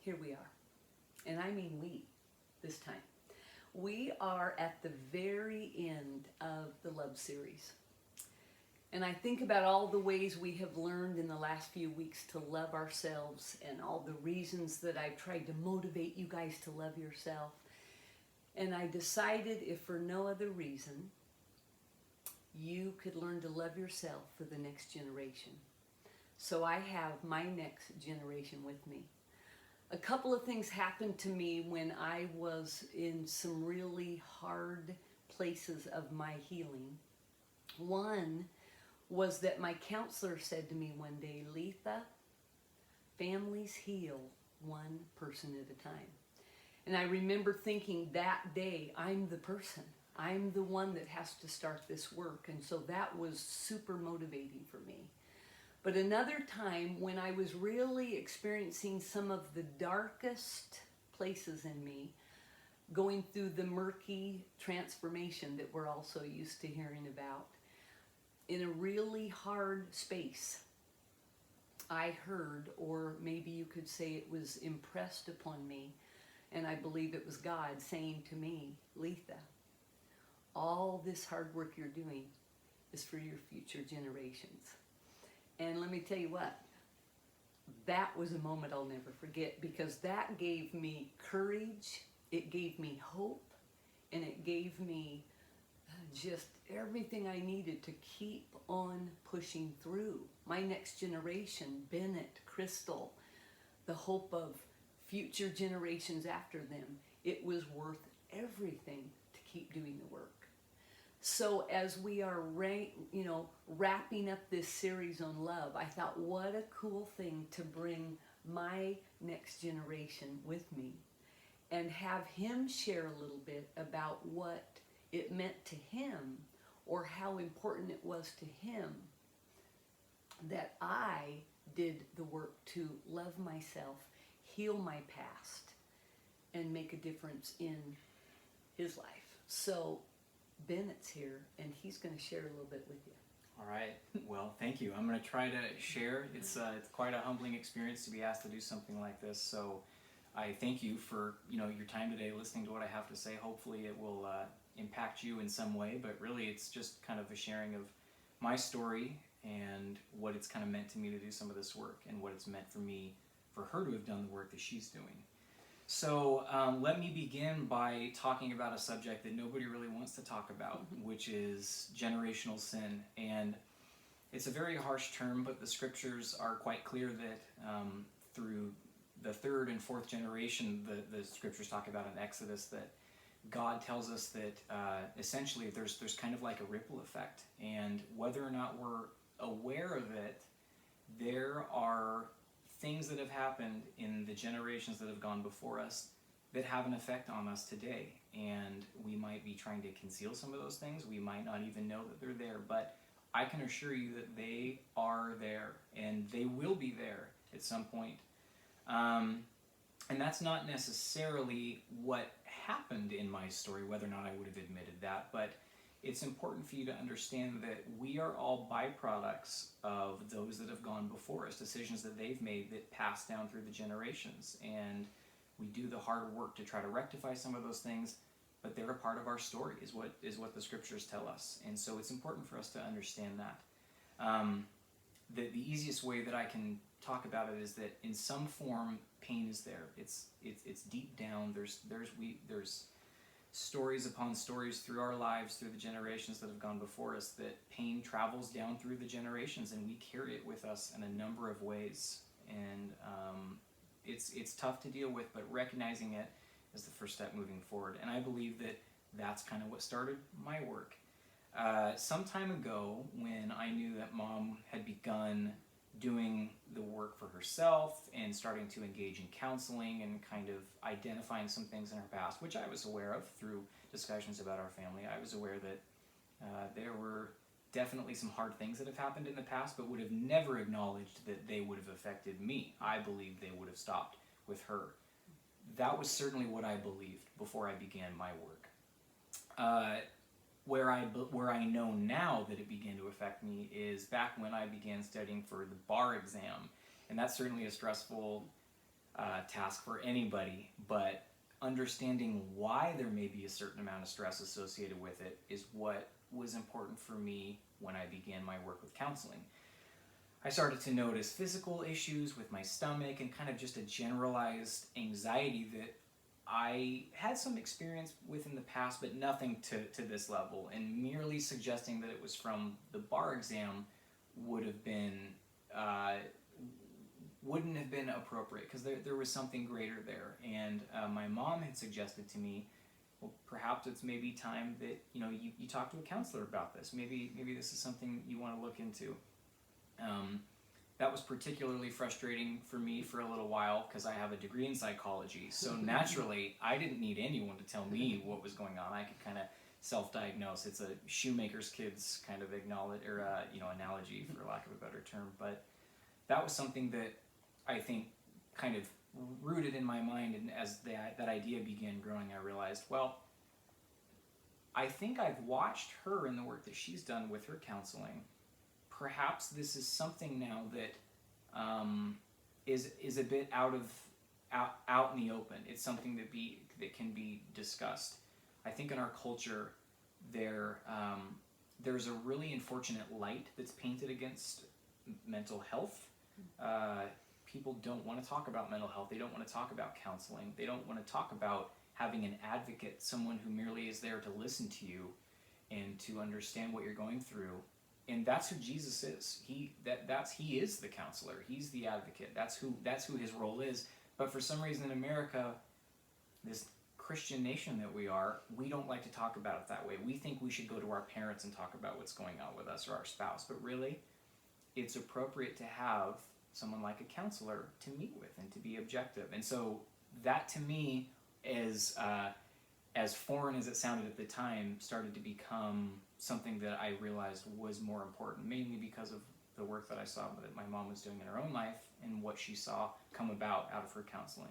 here we are. And I mean we, this time. We are at the very end of the love series. And I think about all the ways we have learned in the last few weeks to love ourselves and all the reasons that I've tried to motivate you guys to love yourself. And I decided, if for no other reason, you could learn to love yourself for the next generation. So I have my next generation with me. A couple of things happened to me when I was in some really hard places of my healing. One was that my counselor said to me one day, Letha, families heal one person at a time. And I remember thinking that day, I'm the person. I'm the one that has to start this work. And so that was super motivating for me. But another time when I was really experiencing some of the darkest places in me, going through the murky transformation that we're also used to hearing about, in a really hard space, I heard, or maybe you could say it was impressed upon me, and I believe it was God saying to me, Letha, all this hard work you're doing is for your future generations. And let me tell you what, that was a moment I'll never forget, because that gave me courage, it gave me hope, and it gave me just everything I needed to keep on pushing through. My next generation, Bennett, Crystal, the hope of future generations after them, it was worth everything to keep doing the work. So as we are wrapping up this series on love, I thought, what a cool thing to bring my next generation with me and have him share a little bit about what it meant to him, or how important it was to him that I did the work to love myself, heal my past, and make a difference in his life. So Bennett's here, and he's going to share a little bit with you. All right. Well, thank you. I'm going to try to share. It's quite a humbling experience to be asked to do something like this. So I thank you for your time today, listening to what I have to say. Hopefully, it will impact you in some way. But really, it's just kind of a sharing of my story and what it's kind of meant to me to do some of this work, and what it's meant for me, for her to have done the work that she's doing. So let me begin by talking about a subject that nobody really wants to talk about, which is generational sin. And it's a very harsh term, but the scriptures are quite clear that through the third and fourth generation, the scriptures talk about in Exodus that God tells us that essentially there's kind of like a ripple effect. And whether or not we're aware of it, there are things that have happened in the generations that have gone before us that have an effect on us today. And we might be trying to conceal some of those things. We might not even know that they're there. But I can assure you that they are there, and they will be there at some point. And that's not necessarily what happened in my story, whether or not I would have admitted that. But it's important for you to understand that we are all byproducts of those that have gone before us, decisions that they've made that pass down through the generations. And we do the hard work to try to rectify some of those things, but they're a part of our story, is what the scriptures tell us. And so it's important for us to understand that. The easiest way that I can talk about it is that in some form, pain is there. It's deep down. There's stories upon stories through our lives, through the generations that have gone before us, that pain travels down through the generations, and we carry it with us in a number of ways. And it's tough to deal with, but recognizing it is the first step moving forward. And I believe that that's kind of what started my work. Some time ago, when I knew that Mom had begun doing the work for herself and starting to engage in counseling and kind of identifying some things in her past, which I was aware of through discussions about our family. I was aware that there were definitely some hard things that have happened in the past, but would have never acknowledged that they would have affected me. I believed they would have stopped with her. That was certainly what I believed before I began my work. Where I know now that it began to affect me is back when I began studying for the bar exam. And that's certainly a stressful task for anybody, but understanding why there may be a certain amount of stress associated with it is what was important for me when I began my work with counseling. I started to notice physical issues with my stomach and kind of just a generalized anxiety that I had some experience with in the past, but nothing to this level. And merely suggesting that it was from the bar exam would have been wouldn't have been appropriate, because there was something greater there. And my mom had suggested to me, well, perhaps it's maybe time that you talk to a counselor about this. Maybe this is something you want to look into. That was particularly frustrating for me for a little while because I have a degree in psychology. So naturally, I didn't need anyone to tell me what was going on. I could kind of self-diagnose. It's a shoemaker's kids kind of analogy, for lack of a better term. But that was something that I think kind of rooted in my mind, and as that idea began growing, I realized, well, I think I've watched her in the work that she's done with her counseling. Perhaps this is something now that is a bit out in the open. It's something that can be discussed. I think in our culture there's a really unfortunate light that's painted against mental health. People don't want to talk about mental health. They don't want to talk about counseling. They don't want to talk about having an advocate, someone who merely is there to listen to you and to understand what you're going through. And that's who Jesus is. He is the counselor. He's the advocate. That's who his role is. But for some reason in America, this Christian nation that we are, we don't like to talk about it that way. We think we should go to our parents and talk about what's going on with us, or our spouse. But really, it's appropriate to have someone like a counselor to meet with and to be objective. And so that, to me, as foreign as it sounded at the time, started to become something that I realized was more important, mainly because of the work that I saw that my mom was doing in her own life and what she saw come about out of her counseling.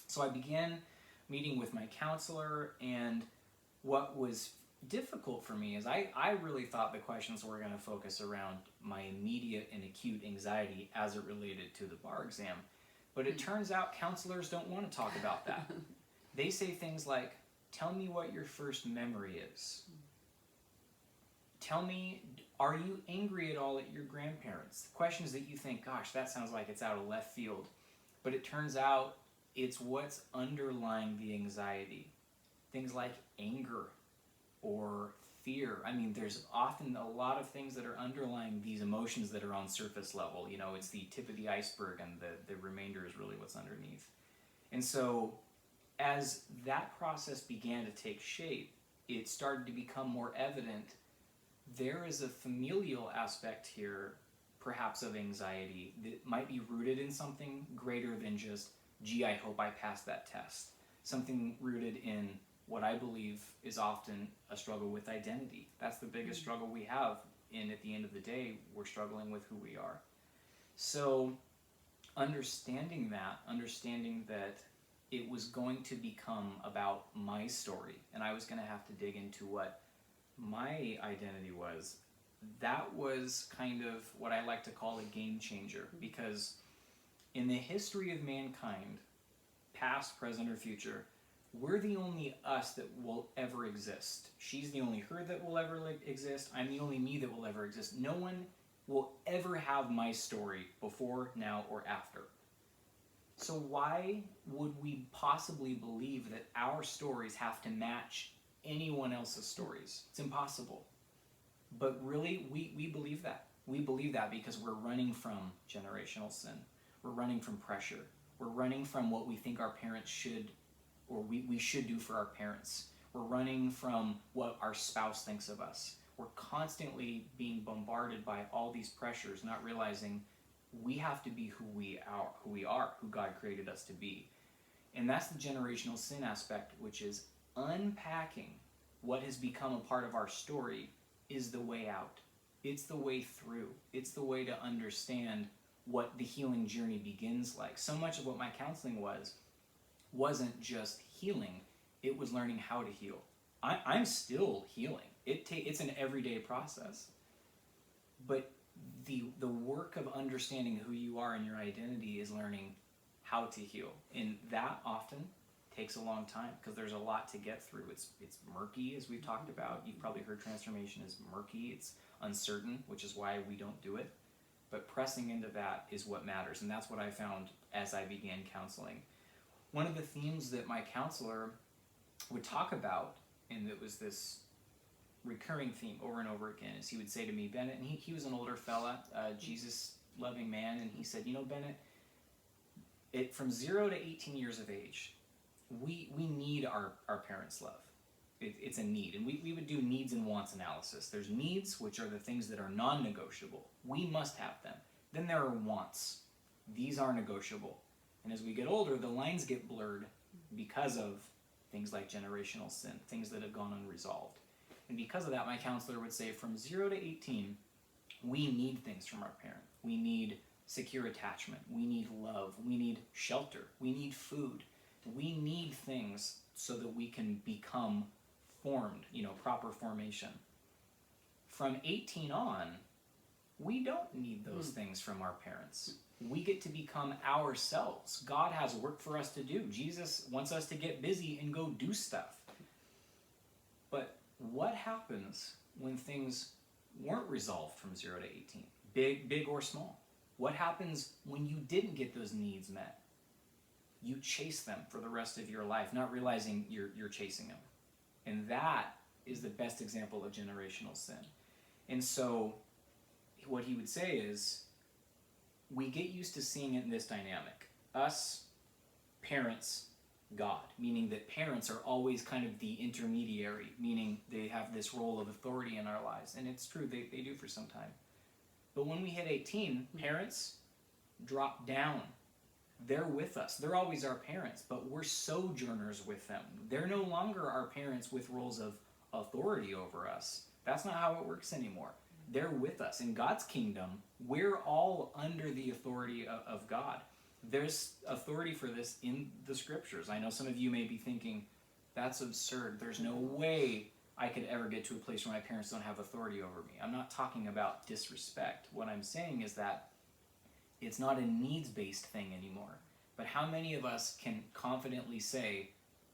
So I began meeting with my counselor, and what was difficult for me is I really thought the questions were going to focus around my immediate and acute anxiety as it related to the bar exam. But it turns out counselors don't want to talk about that. They say things like, tell me what your first memory is. Tell me, are you angry at all at your grandparents? Questions that you think, gosh, that sounds like it's out of left field. But it turns out it's what's underlying the anxiety. Things like anger or fear. I mean, there's often a lot of things that are underlying these emotions that are on surface level. It's the tip of the iceberg, and the remainder is really what's underneath. And so as that process began to take shape, it started to become more evident there is a familial aspect here, perhaps, of anxiety that might be rooted in something greater than just, gee, I hope I pass that test. Something rooted in what I believe is often a struggle with identity. That's the biggest struggle we have, and at the end of the day, we're struggling with who we are. So understanding that it was going to become about my story, and I was going to have to dig into what my identity was, that was kind of what I like to call a game changer. Because in the history of mankind, past, present, or future, we're the only us that will ever exist. She's the only her that will ever exist. I'm the only me that will ever exist. No one will ever have my story before, now, or after. So why would we possibly believe that our stories have to match anyone else's stories? It's impossible. But really, we believe that. We believe that because we're running from generational sin. We're running from pressure. We're running from what we think our parents should, or we should do for our parents. We're running from what our spouse thinks of us. We're constantly being bombarded by all these pressures, not realizing we have to be who we are, who God created us to be. And that's the generational sin aspect, which is unpacking what has become a part of our story is the way out. It's the way through. It's the way to understand what the healing journey begins like. So much of what my counseling wasn't just healing, it was learning how to heal. I'm still healing. It's an everyday process. But the work of understanding who you are and your identity is learning how to heal. And that often takes a long time because there's a lot to get through. It's murky, as we've talked about. You've probably heard transformation is murky. It's uncertain, which is why we don't do it. But pressing into that is what matters. And that's what I found as I began counseling. One of the themes that my counselor would talk about, and it was this recurring theme over and over again, is he would say to me, Bennett, and he was an older fella, Jesus-loving man, and he said, you know, Bennett, from 0 to 18 years of age, we need our parents' love. It's a need. And we would do needs and wants analysis. There's needs, which are the things that are non-negotiable. We must have them. Then there are wants. These are negotiable. And as we get older, the lines get blurred because of things like generational sin, things that have gone unresolved. And because of that, my counselor would say from 0 to 18, we need things from our parent. We need secure attachment. We need love. We need shelter. We need food. We need things so that we can become formed, proper formation. From 18 on, we don't need those things from our parents. We get to become ourselves. God has work for us to do. Jesus wants us to get busy and go do stuff. But what happens when things weren't resolved from 0 to 18? Big or small? What happens when you didn't get those needs met? You chase them for the rest of your life, not realizing you're chasing them. And that is the best example of generational sin. And so what he would say is, we get used to seeing it in this dynamic. Us, parents, God, meaning that parents are always kind of the intermediary, meaning they have this role of authority in our lives. And it's true, they do for some time. But when we hit 18, parents drop down. They're with us. They're always our parents, but we're sojourners with them. They're no longer our parents with roles of authority over us. That's not how it works anymore. They're with us. In God's kingdom, we're all under the authority of God. There's authority for this in the scriptures. I know some of you may be thinking, that's absurd. There's no way I could ever get to a place where my parents don't have authority over me. I'm not talking about disrespect. What I'm saying is that it's not a needs-based thing anymore. But how many of us can confidently say,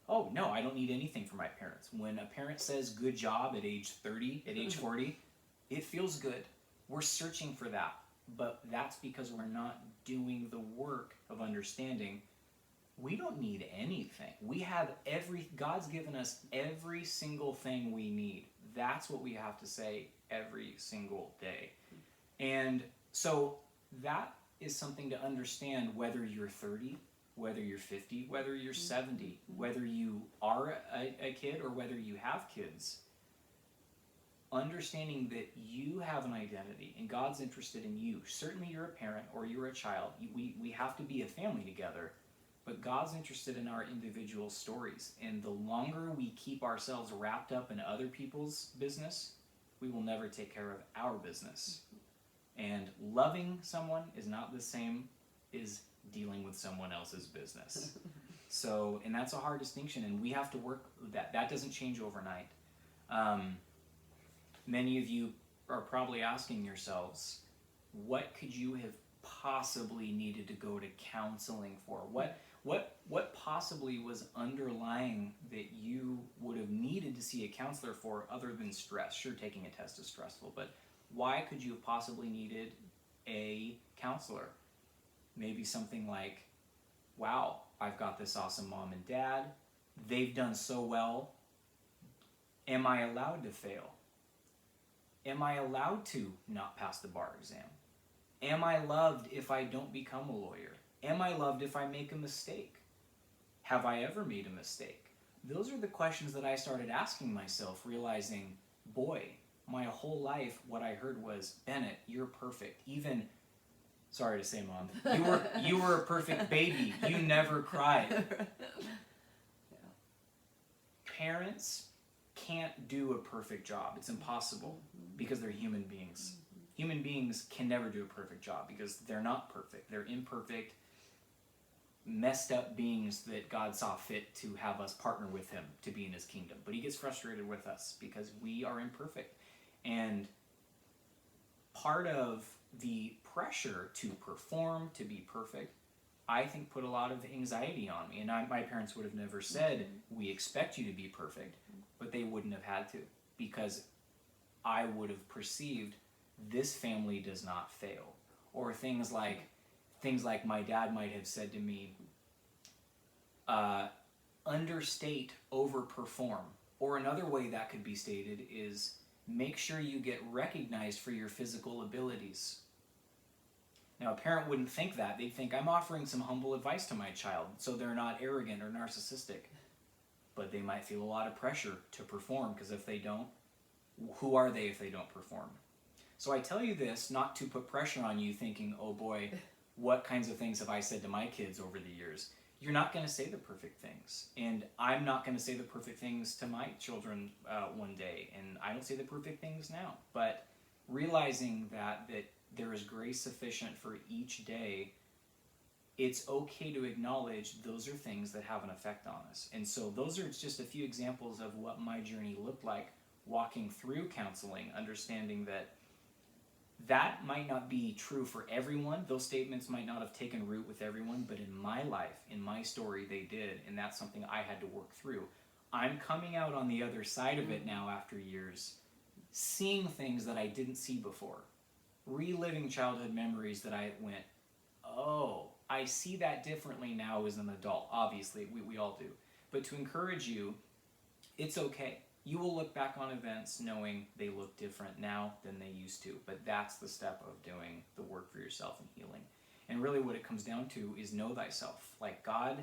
oh, no, I don't need anything from my parents? When a parent says good job at age 30, at age 40, it feels good. We're searching for that. But that's because we're not doing the work of understanding we don't need anything. God's given us every single thing we need. That's what we have to say every single day. And so that is something to understand, whether you're 30, whether you're 50, whether you're 70, whether you are a kid or whether you have kids. Understanding that you have an identity and God's interested in you. Certainly you're a parent or you're a child. We have to be a family together, but God's interested in our individual stories. And the longer we keep ourselves wrapped up in other people's business, we will never take care of our business. And loving someone is not the same as dealing with someone else's business. And that's a hard distinction, and we have to work with that. That doesn't change overnight. Many of you are probably asking yourselves, what could you have possibly needed to go to counseling for? What possibly was underlying that you would have needed to see a counselor for other than stress? Sure, taking a test is stressful, but why could you have possibly needed a counselor? Maybe something like, wow, I've got this awesome mom and dad. They've done so well. Am I allowed to fail? Am I allowed to not pass the bar exam? Am I loved if I don't become a lawyer? Am I loved if I make a mistake? Have I ever made a mistake? Those are the questions that I started asking myself, realizing, boy, my whole life what I heard was, Bennett, you're perfect. Even, sorry to say, Mom, you were a perfect baby. You never cried. Parents can't do a perfect job. It's impossible because they're human beings. Human beings can never do a perfect job because they're not perfect. They're imperfect, messed up beings that God saw fit to have us partner with him to be in his kingdom. But he gets frustrated with us because we are imperfect. And part of the pressure to perform, to be perfect, I think put a lot of anxiety on me. And my parents would have never said, we expect you to be perfect, but they wouldn't have had to, because I would have perceived this family does not fail. Or things like my dad might have said to me, understate, overperform. Or another way that could be stated is, make sure you get recognized for your physical abilities. Now, a parent wouldn't think that. They'd think, I'm offering some humble advice to my child so they're not arrogant or narcissistic. But they might feel a lot of pressure to perform, because if they don't, who are they if they don't perform? So I tell you this not to put pressure on you thinking, oh boy, what kinds of things have I said to my kids over the years? You're not going to say the perfect things. And I'm not going to say the perfect things to my children one day. And I don't say the perfect things now. But realizing that there is grace sufficient for each day, it's okay to acknowledge those are things that have an effect on us. And so those are just a few examples of what my journey looked like walking through counseling, understanding that might not be true for everyone. Those statements might not have taken root with everyone, but in my life, in my story, they did, and that's something I had to work through. I'm coming out on the other side of it now after years, seeing things that I didn't see before, reliving childhood memories that I went, oh, I see that differently now as an adult. Obviously, we all do. But to encourage you, it's okay. You will look back on events knowing they look different now than they used to. But that's the step of doing the work for yourself and healing. And really what it comes down to is know thyself. Like God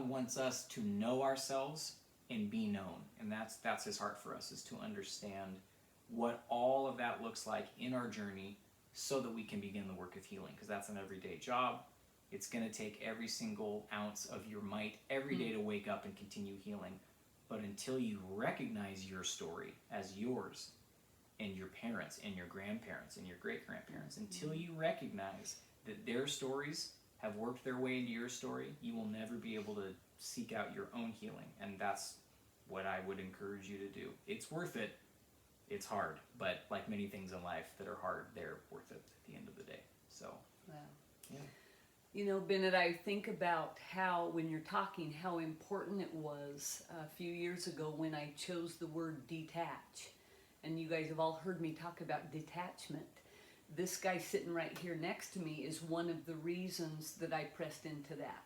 wants us to know ourselves and be known. And that's his heart for us, is to understand what all of that looks like in our journey so that we can begin the work of healing. Because that's an everyday job. It's going to take every single ounce of your might every day to wake up and continue healing. But until you recognize your story as yours, and your parents and your grandparents and your great-grandparents, until you recognize that their stories have worked their way into your story, you will never be able to seek out your own healing. And that's what I would encourage you to do. It's worth it. It's hard. But like many things in life that are hard, they're worth it at the end of the day. So, Wow. yeah. You know, Bennett, I think about how, when you're talking, how important it was a few years ago when I chose the word detach. And you guys have all heard me talk about detachment. This guy sitting right here next to me is one of the reasons that I pressed into that.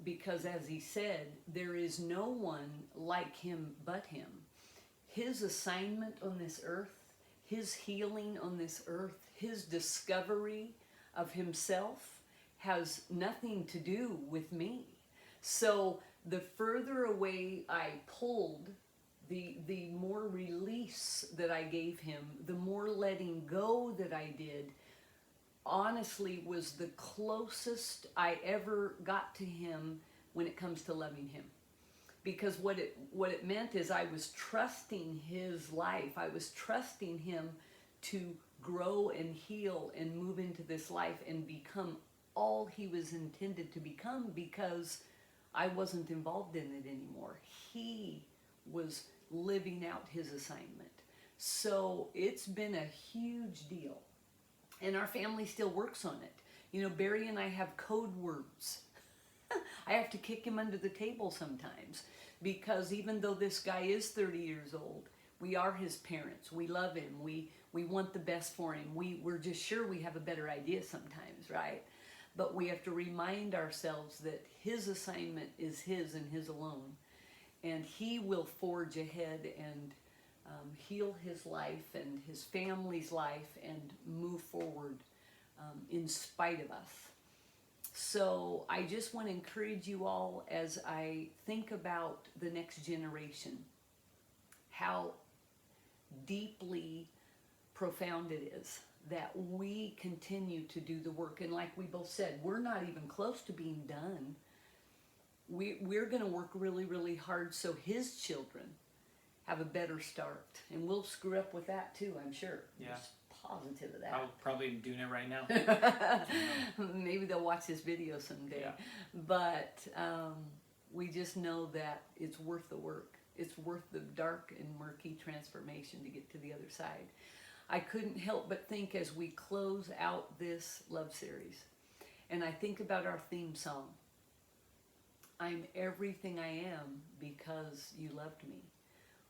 Because as he said, there is no one like him but him. His assignment on this earth, his healing on this earth, his discovery of himself has nothing to do with me. So the further away I pulled, the more release that I gave him, the more letting go that I did, honestly was the closest I ever got to him when it comes to loving him. Because what it meant is I was trusting his life. I was trusting him to grow and heal and move into this life and become all he was intended to become, because I wasn't involved in it anymore. He was living out his assignment. So it's been a huge deal. And our family still works on it. You know, Barry and I have code words. I have to kick him under the table sometimes, because even though this guy is 30 years old, we are his parents. We love him. We want the best for him. We're just sure we have a better idea sometimes, right? But we have to remind ourselves that his assignment is his and his alone. And he will forge ahead and heal his life and his family's life and move forward in spite of us. So I just want to encourage you all, as I think about the next generation, how deeply profound it is that we continue to do the work. And like we both said, we're not even close to being done. We're going to work really, really hard so his children have a better start. And we'll screw up with that too, I'm sure. Yeah. Just positive of that. I'll probably be doing it right now. Maybe they'll watch this video someday. Yeah. But we just know that it's worth the work. It's worth the dark and murky transformation to get to the other side. I couldn't help but think, as we close out this love series, And I think about our theme song. I'm everything I am because you loved me.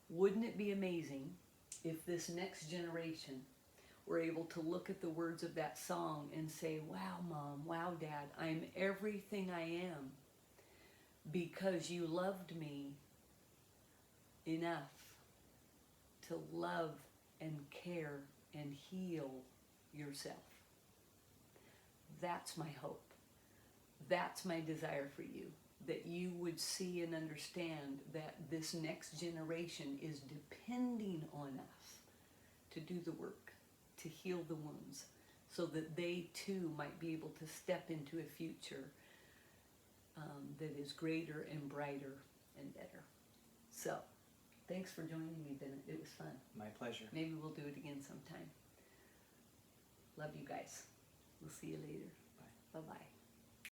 Wouldn't it be amazing if this next generation were able to look at the words of that song and say, wow, Mom, wow, Dad, I'm everything I am because you loved me enough to love and care and heal yourself. That's my hope. That's my desire for you, that you would see and understand that this next generation is depending on us to do the work, to heal the wounds, so that they too might be able to step into a future that is greater and brighter and better. So, thanks for joining me, Bennett. It was fun. My pleasure. Maybe we'll do it again sometime. Love you guys. We'll see you later. Bye. Bye-bye.